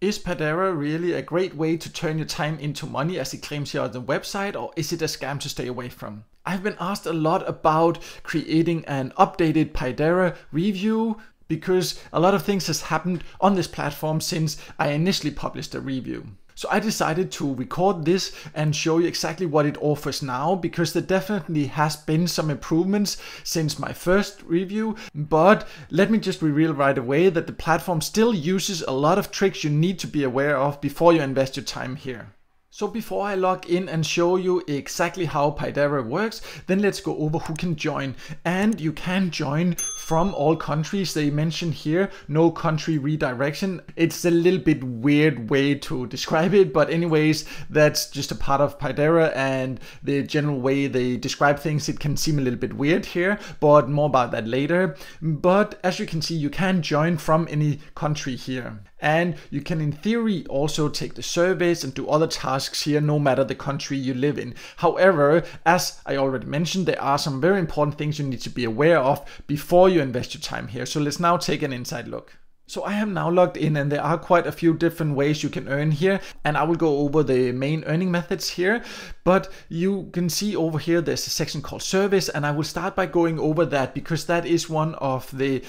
Is Paidera really a great way to turn your time into money as it claims here on the website, or is it a scam to stay away from? I've been asked a lot about creating an updated Paidera review because a lot of things has happened on this platform since I initially published a review. So I decided to record this and show you exactly what it offers now, because there definitely has been some improvements since my first review. But let me just reveal right away that the platform still uses a lot of tricks you need to be aware of before you invest your time here. So before I log in and show you exactly how Paidera works, then let's go over who can join. And you can join from all countries. They mention here no country redirection. It's a little bit weird way to describe it, but anyways, that's just a part of Paidera and the general way they describe things. It can seem a little bit weird here, but more about that later. But as you can see, you can join from any country here. And you can in theory also take the surveys and do other tasks here no matter the country you live in. However, as I already mentioned, there are some very important things you need to be aware of before you invest your time here. So let's now take an inside look. So I am now logged in and there are quite a few different ways you can earn here, and I will go over the main earning methods here. But you can see over here there's a section called service, and I will start by going over that because that is one of the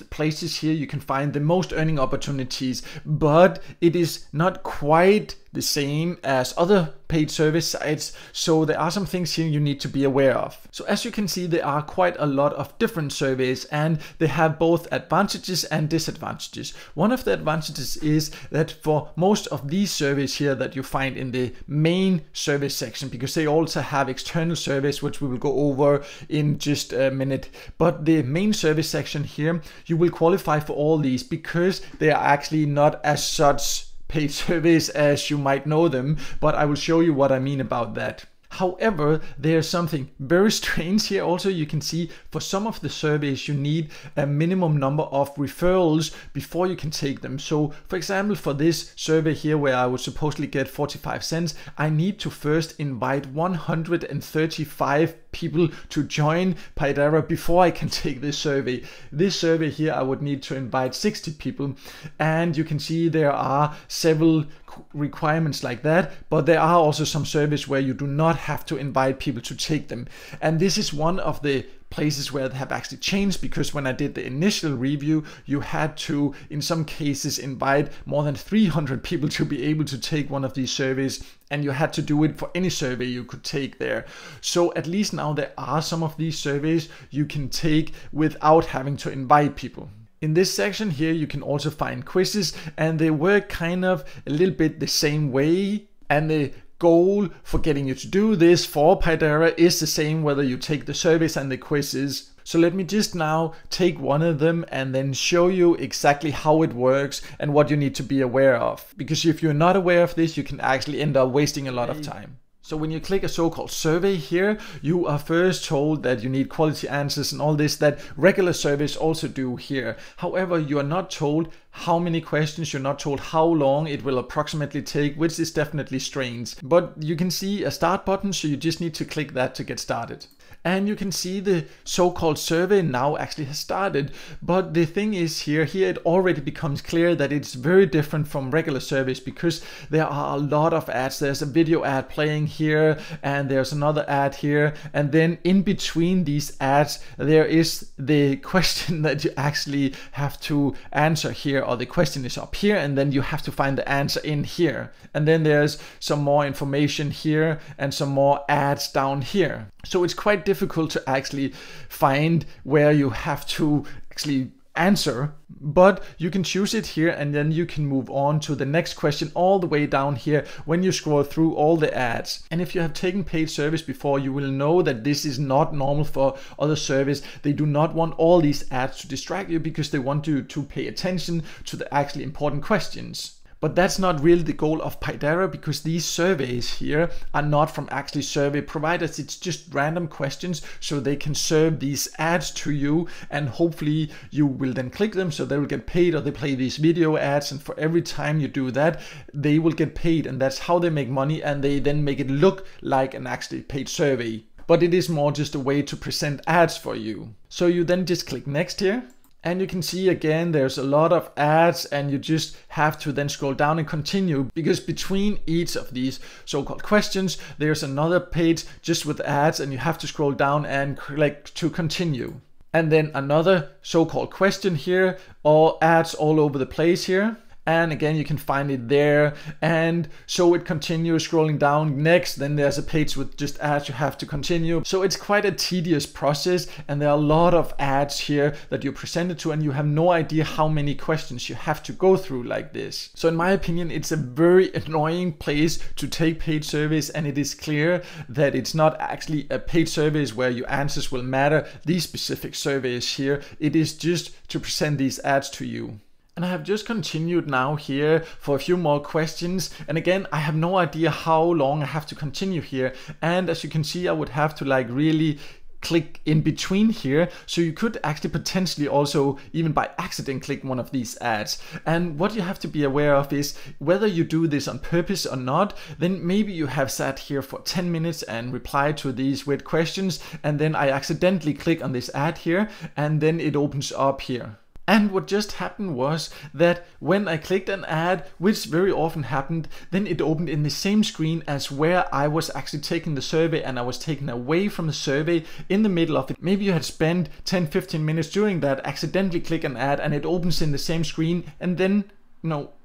places here you can find the most earning opportunities, but it is not quite the same as other paid service sites, so there are some things here you need to be aware of. So as you can see, there are quite a lot of different surveys and they have both advantages and disadvantages. One of the advantages is that for most of these surveys here that you find in the main service section, because they also have external surveys which we will go over in just a minute, but the main service section here, you will qualify for all these because they are actually not as such paid surveys as you might know them, but I will show you what I mean about that. However, there's something very strange here. Also, you can see for some of the surveys you need a minimum number of referrals before you can take them. So for example, for this survey here where I would supposedly get 45 cents, I need to first invite 135 people to join Paidera before I can take this survey. This survey here I would need to invite 60 people, and you can see there are several requirements like that, but there are also some surveys where you do not have to invite people to take them. And this is one of the places where they have actually changed, because when I did the initial review, you had to, in some cases, invite more than 300 people to be able to take one of these surveys, and you had to do it for any survey you could take there. So at least now there are some of these surveys you can take without having to invite people. In this section here, you can also find quizzes, and they work kind of a little bit the same way, and the goal for getting you to do this for Paidera is the same whether you take the surveys and the quizzes. So let me just now take one of them and then show you exactly how it works and what you need to be aware of. Because if you're not aware of this, you can actually end up wasting a lot of time. So when you click a so-called survey here, you are first told that you need quality answers and all this that regular surveys also do here. However, you are not told how many questions, you're not told how long it will approximately take, which is definitely strange. But you can see a start button, so you just need to click that to get started. And you can see the so-called survey now actually has started. But the thing is here it already becomes clear that it's very different from regular surveys, because there are a lot of ads. There's a video ad playing here, and there's another ad here. And then in between these ads, there is the question that you actually have to answer here, or the question is up here, and then you have to find the answer in here. And then there's some more information here and some more ads down here. So it's quite difficult to actually find where you have to actually answer, but you can choose it here, and then you can move on to the next question all the way down here when you scroll through all the ads. And if you have taken paid service before, you will know that this is not normal for other service. They do not want all these ads to distract you, because they want you to pay attention to the actually important questions. But that's not really the goal of Paidera, because these surveys here are not from actually survey providers. It's just random questions, so they can serve these ads to you, and hopefully you will then click them, so they will get paid, or they play these video ads, and for every time you do that, they will get paid, and that's how they make money, and they then make it look like an actually paid survey. But it is more just a way to present ads for you. So you then just click next here. And you can see again, there's a lot of ads, and you just have to then scroll down and continue, because between each of these so-called questions, there's another page just with ads, and you have to scroll down and click to continue. And then another so-called question here, all ads all over the place here. And again, you can find it there. And so it continues scrolling down. Next, then there's a page with just ads you have to continue. So it's quite a tedious process, and there are a lot of ads here that you're presented to, and you have no idea how many questions you have to go through like this. So in my opinion, it's a very annoying place to take paid surveys, and it is clear that it's not actually a paid surveys where your answers will matter, these specific surveys here. It is just to present these ads to you. And I have just continued now here for a few more questions. And again, I have no idea how long I have to continue here. And as you can see, I would have to like really click in between here. So you could actually potentially also, even by accident, click one of these ads. And what you have to be aware of is whether you do this on purpose or not, then maybe you have sat here for 10 minutes and replied to these weird questions. And then I accidentally click on this ad here, and then it opens up here. And what just happened was that when I clicked an ad, which very often happened, then it opened in the same screen as where I was actually taking the survey, and I was taken away from the survey in the middle of it. Maybe you had spent 10-15 minutes doing that, accidentally click an ad, and it opens in the same screen, and then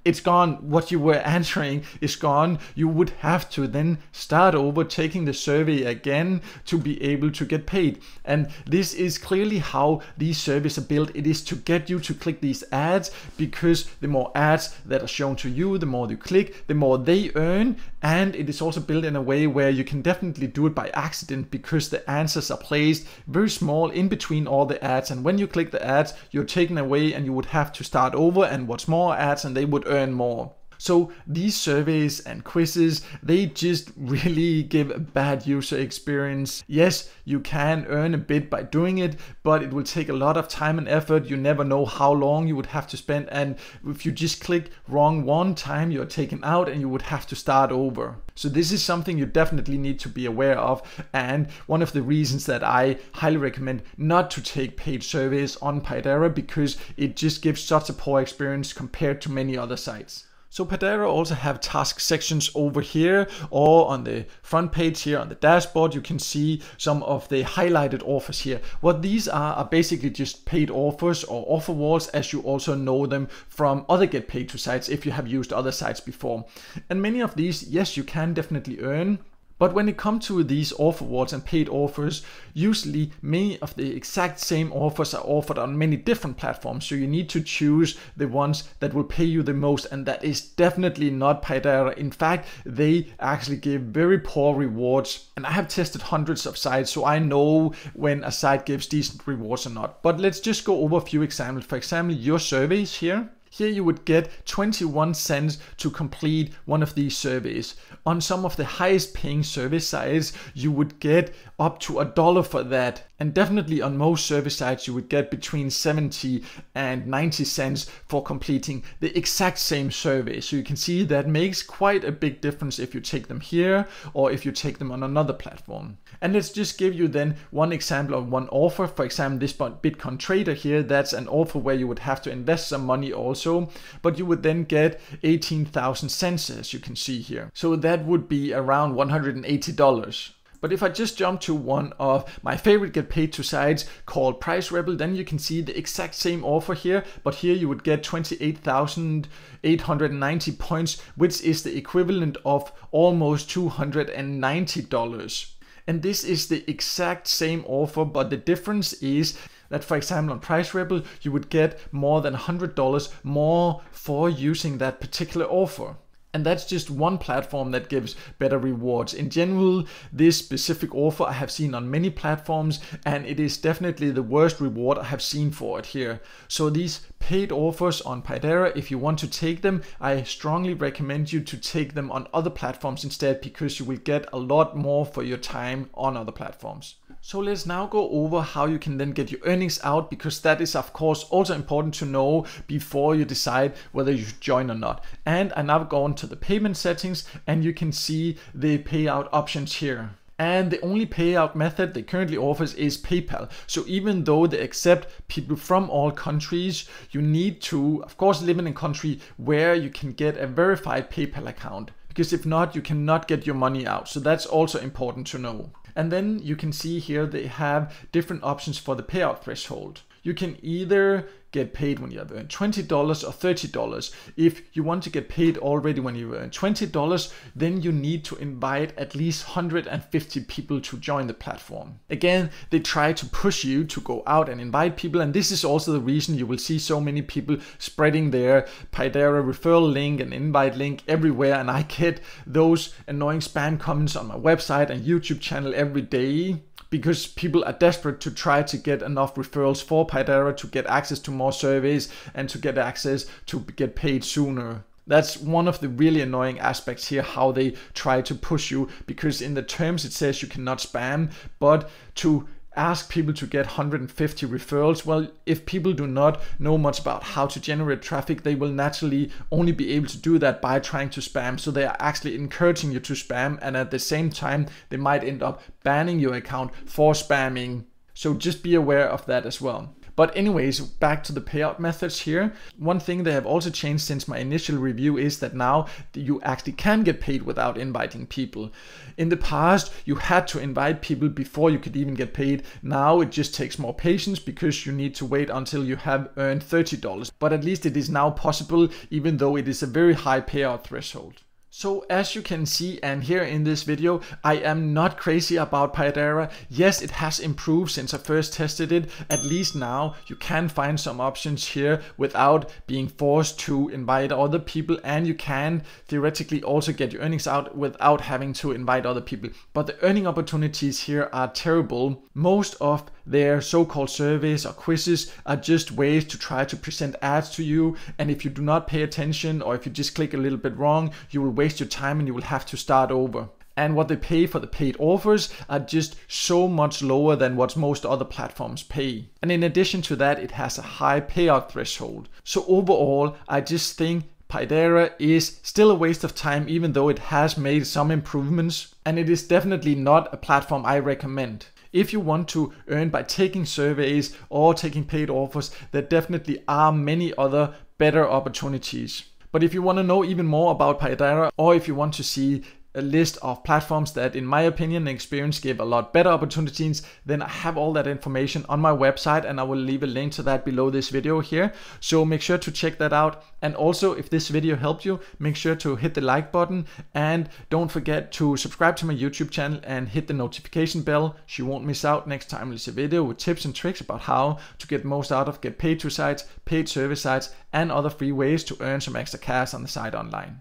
it's gone. What you were answering is gone. You would have to then start over taking the survey again to be able to get paid. And this is clearly how these surveys are built. It is to get you to click these ads, because the more ads that are shown to you, the more you click, the more they earn. And it is also built in a way where you can definitely do it by accident, because the answers are placed very small in between all the ads. And when you click the ads, you're taken away, and you would have to start over and watch more ads, and they would earn more. So these surveys and quizzes, they just really give a bad user experience. Yes, you can earn a bit by doing it, but it will take a lot of time and effort. You never know how long you would have to spend. And if you just click wrong one time, you're taken out and you would have to start over. So this is something you definitely need to be aware of. And one of the reasons that I highly recommend not to take paid surveys on Paidera, because it just gives such a poor experience compared to many other sites. So Paidera also have task sections over here, or on the front page here on the dashboard, you can see some of the highlighted offers here. What these are basically just paid offers or offer walls, as you also know them from other get paid to sites if you have used other sites before. And many of these, yes, you can definitely earn. But when it comes to these offer walls and paid offers, usually many of the exact same offers are offered on many different platforms. So you need to choose the ones that will pay you the most. And that is definitely not Paidera. In fact, they actually give very poor rewards. And I have tested hundreds of sites, so I know when a site gives decent rewards or not. But let's just go over a few examples. For example, your surveys here. Here you would get 21 cents to complete one of these surveys. On some of the highest paying survey sites, you would get up to $1 for that. And definitely on most survey sites, you would get between 70 and 90 cents for completing the exact same survey. So you can see that makes quite a big difference if you take them here or if you take them on another platform. And let's just give you then one example of one offer. For example, this Bitcoin trader here, that's an offer where you would have to invest some money also, but you would then get 18,000 cents, as you can see here. So that would be around $180. But if I just jump to one of my favorite get paid to sites called Price Rebel, then you can see the exact same offer here, but here you would get 28,890 points, which is the equivalent of almost $290. And this is the exact same offer, but the difference is that, for example, on Price Rebel, you would get more than $100 more for using that particular offer. And that's just one platform that gives better rewards. In general, this specific offer I have seen on many platforms, and it is definitely the worst reward I have seen for it here. So these paid offers on Paidera, if you want to take them, I strongly recommend you to take them on other platforms instead, because you will get a lot more for your time on other platforms. So let's now go over how you can then get your earnings out, because that is of course also important to know before you decide whether you should join or not. And I now go on to the payment settings, and you can see the payout options here. And the only payout method they currently offers is PayPal. So even though they accept people from all countries, you need to, of course, live in a country where you can get a verified PayPal account. Because if not, you cannot get your money out. So that's also important to know. And then you can see here they have different options for the payout threshold. You can either get paid when you have earned $20 or $30. If you want to get paid already when you earn $20, then you need to invite at least 150 people to join the platform. Again, they try to push you to go out and invite people, and this is also the reason you will see so many people spreading their Paidera referral link and invite link everywhere, and I get those annoying spam comments on my website and YouTube channel every day, because people are desperate to try to get enough referrals for Paidera to get access to more surveys and to get access to get paid sooner. That's one of the really annoying aspects here, how they try to push you, because in the terms it says you cannot spam, but to ask people to get 150 referrals, well, if people do not know much about how to generate traffic, they will naturally only be able to do that by trying to spam. So they are actually encouraging you to spam, and at the same time they might end up banning your account for spamming. So just be aware of that as well. But anyways, back to the payout methods here. One thing they have also changed since my initial review is that now you actually can get paid without inviting people. In the past, you had to invite people before you could even get paid. Now it just takes more patience because you need to wait until you have earned $30. But at least it is now possible, even though it is a very high payout threshold. So as you can see and hear in this video, I am not crazy about Paidera. Yes, it has improved since I first tested it. At least now you can find some options here without being forced to invite other people, and you can theoretically also get your earnings out without having to invite other people. But the earning opportunities here are terrible. Most of their so-called surveys or quizzes are just ways to try to present ads to you, and if you do not pay attention, or if you just click a little bit wrong, you will waste your time and you will have to start over. And what they pay for the paid offers are just so much lower than what most other platforms pay. And in addition to that, it has a high payout threshold. So overall, I just think Paidera is still a waste of time, even though it has made some improvements, and it is definitely not a platform I recommend. If you want to earn by taking surveys or taking paid offers, there definitely are many other better opportunities. But if you want to know even more about Paidera, or if you want to see a list of platforms that in my opinion and experience give a lot better opportunities, then I have all that information on my website, and I will leave a link to that below this video here. So make sure to check that out. And also, if this video helped you, make sure to hit the like button, and don't forget to subscribe to my YouTube channel and hit the notification bell so you won't miss out next time there's a video with tips and tricks about how to get most out of get paid to sites, paid service sites, and other free ways to earn some extra cash on the site online.